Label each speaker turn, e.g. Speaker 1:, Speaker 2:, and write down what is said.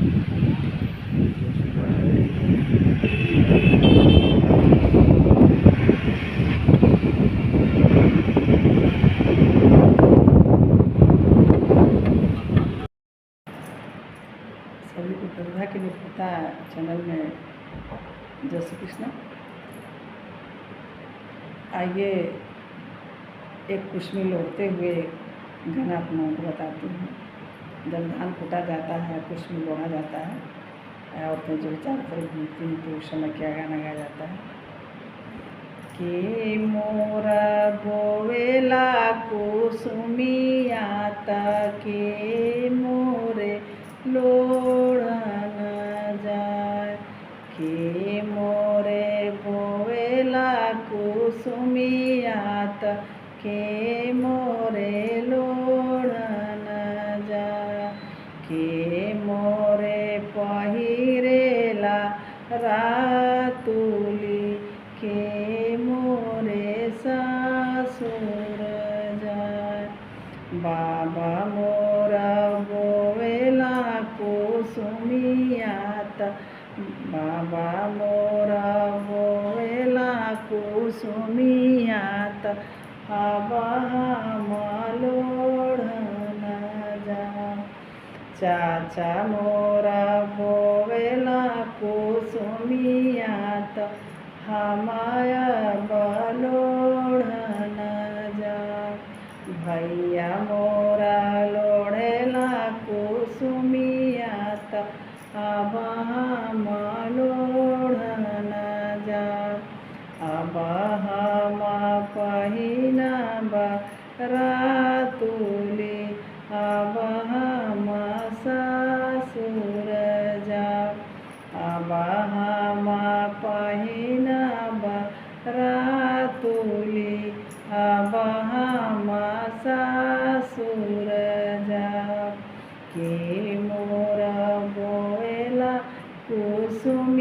Speaker 1: सभी को प्रभा के निपुणता चैनल में जय श्री कृष्ण। आइए एक कुश्मी लौटते हुए गाना अपना को बताती हूँ। जब धान कूटा जाता है, कुश्मी लोढ़ा जाता है, औरतें जो चारों तरफ घूमती हैं तो उस समय क्या गाना गाया जाता है कि मोरा बोवेला कुसुमियाता के मोरे लोढ़न जाए, के मोरे बोवेला कुसुमियात के मोरे लोढ़न जाए, के मोरे पहिरेला रातुली के मोरे ससुर जाए। बाबा मोरा बोवेला कुसुमियात, बाबा मोरा बोवेला कुसुमियात, अब हम लोढ़न जाए। चाचा मोरा बोवेला कुसुमियात, हमाया लोढ़न जाए। भैया मोरा लोढ़ेला कुसुमियात, अब हम लोढ़न जाए। अब हम पहिनब रातुली, अब हम ससुर जाए। अब हम पहिनब रातुली, अब हम ससुर जाए। के मोरा बोवेला कुसुम